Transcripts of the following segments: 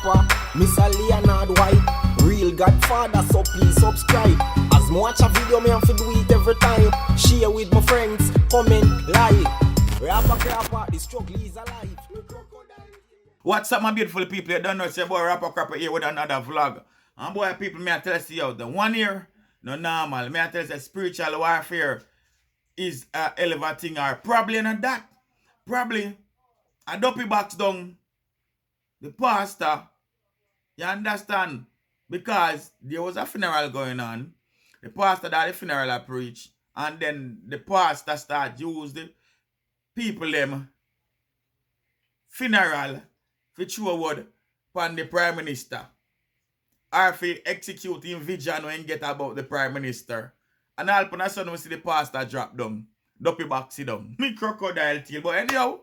rapper, Mr. Leonard White. Real Godfather, so please subscribe. As me watch a video, me have to do it every time. Share with my friends, comment, like. Rapper, the struggle is alive. What's up, my beautiful people? You don't know, it's your boy Rapper Crapper here with another vlog. And boy, people, may I tell you out, the 1 year, no normal. May I tell you, that spiritual warfare is elevating or probably not that. Probably a Duppy Baax Dung, the pastor, you understand? Because there was a funeral going on. The pastor that the funeral I preach, and then the pastor start use the people them funeral for throw a word upon the prime minister. Or for executing vision when get about the prime minister. And all upon a sudden we see the pastor drop down. Duppy Baax sit down. Me crocodile tail. But anyhow,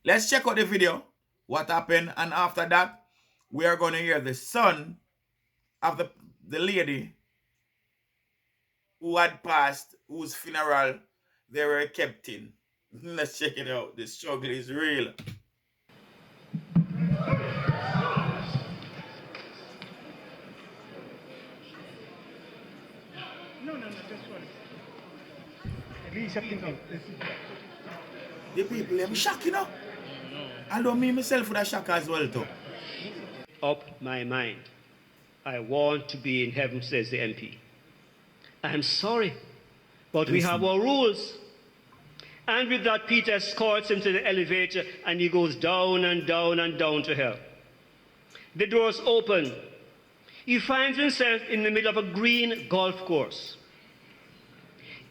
let's check out the video. What happened. And after that, we are going to hear the son of the lady who had passed, whose funeral they were kept in. Let's check it out. The struggle is real. No, just one. At least something out. The people, I'm shocked, you know. I don't me myself with a shock as well, too. Up my mind. I want to be in heaven, says the MP. I'm sorry, but we have our rules. And with that, Peter escorts him to the elevator, and he goes down and down and down to hell. The doors open. He finds himself in the middle of a green golf course.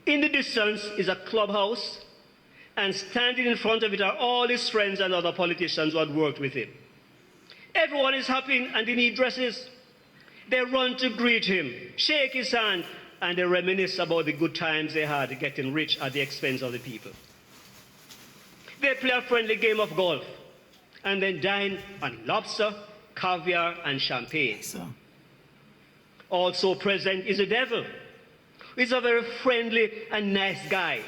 In the distance is a clubhouse, and standing in front of it are all his friends and other politicians who had worked with him. Everyone is happy and in neat dresses. They run to greet him, shake his hand, and they reminisce about the good times they had getting rich at the expense of the people. They play a friendly game of golf and then dine on lobster, caviar, and champagne. Also present is the devil. He's a very friendly and nice guy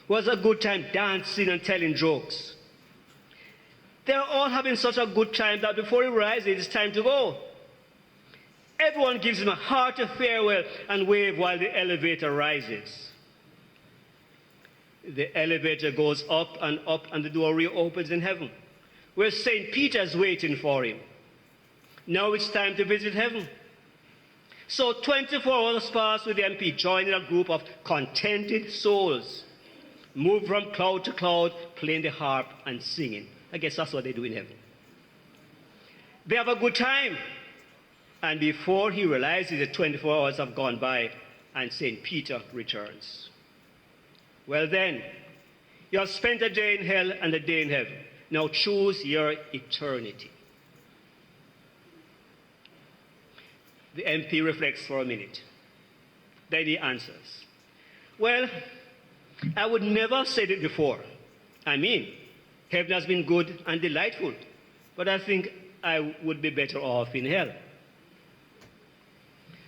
who has a good time dancing and telling jokes. They're all having such a good time that before he rises, it's time to go. Everyone gives him a hearty farewell and wave while the elevator rises. The elevator goes up, and the door reopens in heaven, where St. Peter's waiting for him. Now it's time to visit heaven. So 24 hours pass with the MP joining a group of contented souls, move from cloud to cloud, playing the harp and singing. I guess that's what they do in heaven. They have a good time. And before he realizes that 24 hours have gone by and St. Peter returns. Well then, you have spent a day in hell and a day in heaven. Now choose your eternity. The MP reflects for a minute. Then he answers, well, I would never have said it before. I mean, heaven has been good and delightful, but I think I would be better off in hell.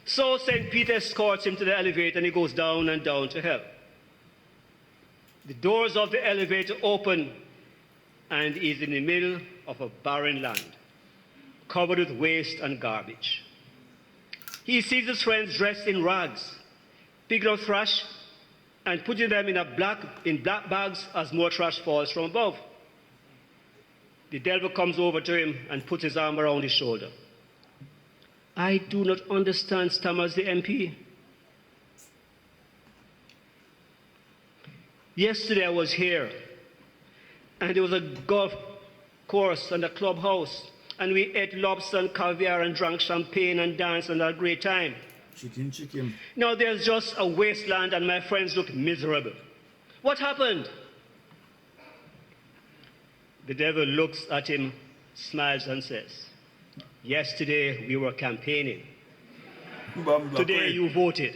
So St. Peter escorts him to the elevator and he goes down and down to hell. The doors of the elevator open and he's in the middle of a barren land, covered with waste and garbage. He sees his friends dressed in rags, picking up trash and putting them in black bags as more trash falls from above. The devil comes over to him and puts his arm around his shoulder. I do not understand, stammers the MP. Yesterday I was here, and there was a golf course and a clubhouse, and we ate lobster and caviar and drank champagne and danced and had a great time. Chicken. Now there's just a wasteland and my friends look miserable. What happened? The devil looks at him, smiles and says, yesterday we were campaigning. Today you voted.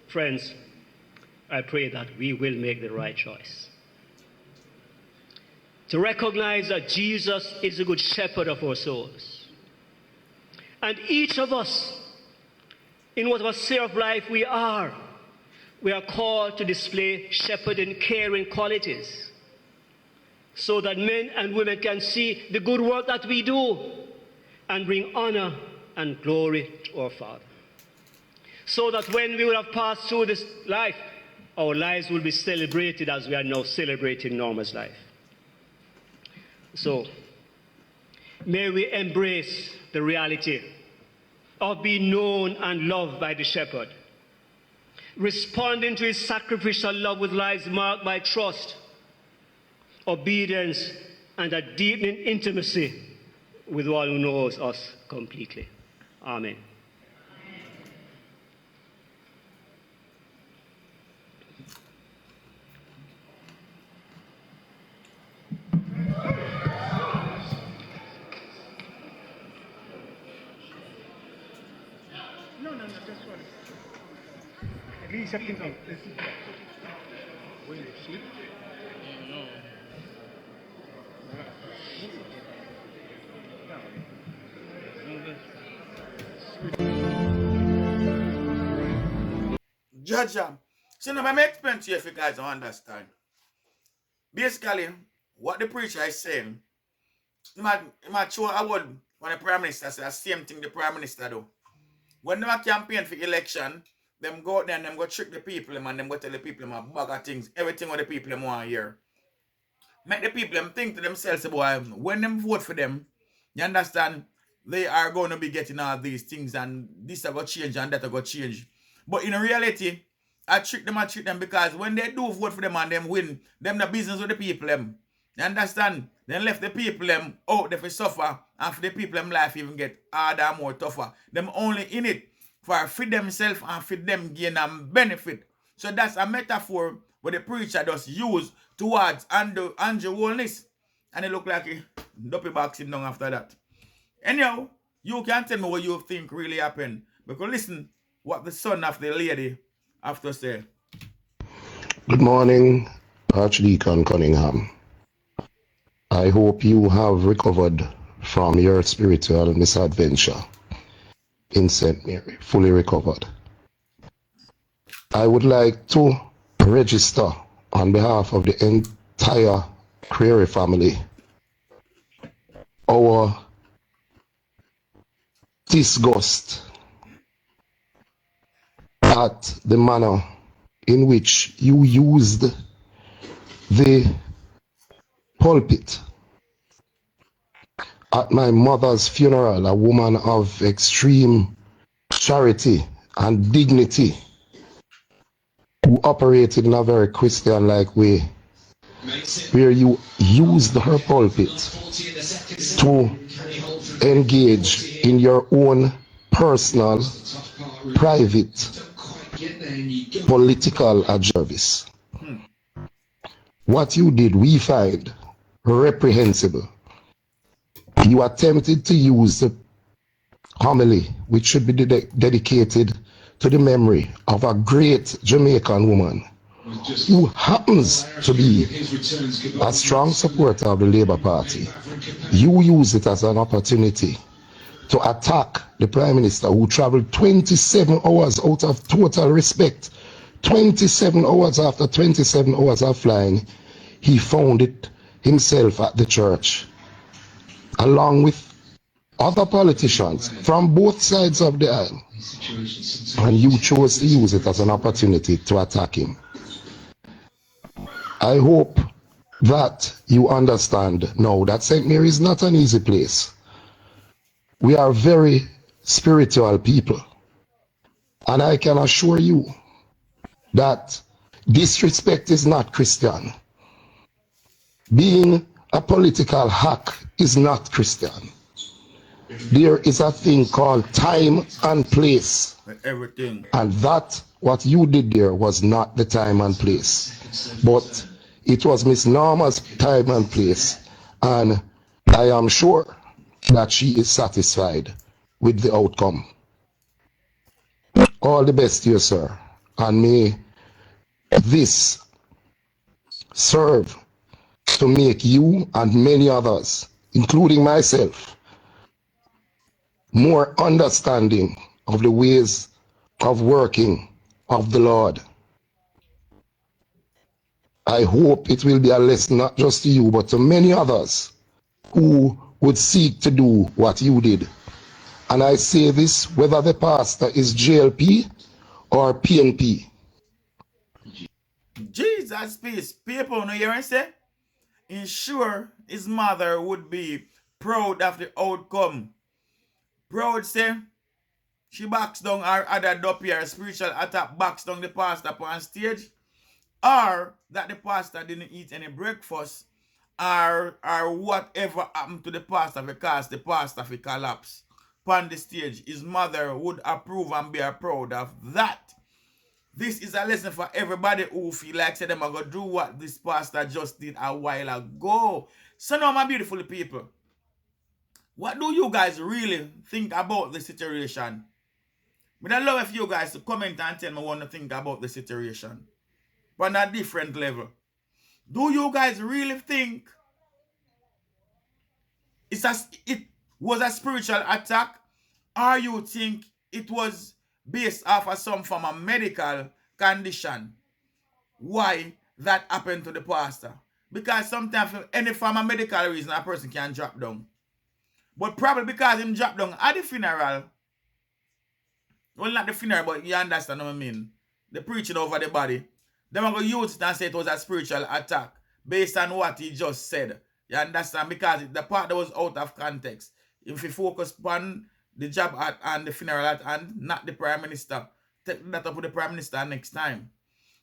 Friends, I pray that we will make the right choice. To recognize that Jesus is the good shepherd of our souls. And each of us, in whatever sphere of life we are called to display shepherding, caring qualities. so that men and women can see the good work that we do and bring honor and glory to our Father. So that when we will have passed through this life, our lives will be celebrated as we are now celebrating Norma's life. So, may we embrace the reality of being known and loved by the shepherd, responding to his sacrificial love with lives marked by trust, obedience, and a deepening intimacy with one who knows us completely. Amen. No, just one. At least I think of this. When you sleep? No. Judge, so now I may explain to you if you guys don't understand. Basically, what the preacher is saying, he might show a word when the Prime Minister says the same thing the Prime Minister do. When they campaign for election, them go out there and them go trick the people and them go tell the people them a bag of things, everything what the people them want to hear. Make the people them think to themselves, boy, when them vote for them, you understand, they are going to be getting all these things and this are going to change and that are going to change. But in reality, I trick them because when they do vote for them and them win, them the business with the people them. You understand? Then left the people them out there for suffer and for the people them life even get harder and more tougher. Them only in it for feed themselves and feed them gain and benefit. So that's a metaphor what the preacher does use towards Andrew Holness. And it look like a Duppy Baax sitting down after that. Anyhow, you can tell me what you think really happened. Because listen what the son of the lady have to say. Good morning, Archdeacon Cunningham. I hope you have recovered from your spiritual misadventure in St. Mary, fully recovered. I would like to register on behalf of the entire Creary family our disgust at the manner in which you used the pulpit at my mother's funeral, a woman of extreme charity and dignity who operated in a very Christian-like way, where you used her pulpit to engage in your own personal, private, political service. What you did, we find reprehensible. You attempted to use the homily, which should be dedicated to the memory of a great Jamaican woman who happens to be a strong supporter of the Labour Party. You use it as an opportunity to attack the Prime Minister, who traveled 27 hours out of total respect. 27 hours after 27 hours of flying, he found it himself at the church, along with other politicians from both sides of the aisle. And you chose to use it as an opportunity to attack him. I hope that you understand now that St. Mary is not an easy place. We are very spiritual people. And I can assure you that disrespect is not Christian. Being a political hack is not Christian. There is a thing called time and place. Everything. And that, what you did there, was not the time and place. But it was Miss Norma's time and place. And I am sure that she is satisfied with the outcome. All the best to you, sir. And may this serve to make you and many others, including myself, more understanding of the ways of working of the Lord. I hope it will be a lesson not just to you, but to many others who would seek to do what you did. And I say this whether the pastor is JLP or PNP. Jesus peace. People, no hear and say? Ensure his mother would be proud of the outcome. Proud say, she backs down her other Duppy or spiritual attack, backs down the pastor upon stage, or that the pastor didn't eat any breakfast, or whatever happened to the pastor because the pastor will collapse upon the stage. His mother would approve and be proud of that. This is a lesson for everybody who feel like say them are going to do what this pastor just did a while ago. So now, my beautiful people, what do you guys really think about the situation? But I'd love if you guys to comment and tell me what you think about the situation. On a different level. Do you guys really think it was a spiritual attack? Or you think it was based off of some form of medical condition? Why that happened to the pastor? Because sometimes for any form of medical reason a person can drop down. But probably because him drop down at the funeral. Well, not the funeral, but you understand what I mean. The preaching over the body. Them are going to use it and say it was a spiritual attack based on what he just said. You understand? Because the part that was out of context. If you focus on the job and the funeral and not the Prime Minister, take that up with the Prime Minister next time.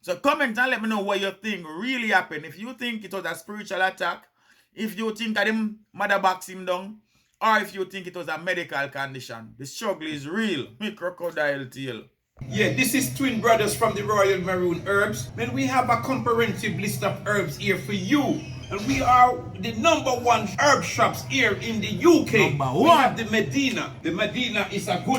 So comment and let me know what you think really happened. If you think it was a spiritual attack, if you think that him mother backs him down, or if you think it was a medical condition. The struggle is real. Me crocodile tail. Yeah, this is Twin Brothers from the Royal Maroon Herbs. Man, we have a comprehensive list of herbs here for you. And we are the #1 herb shops here in the UK. Number We one. have the Medina. The Medina is a good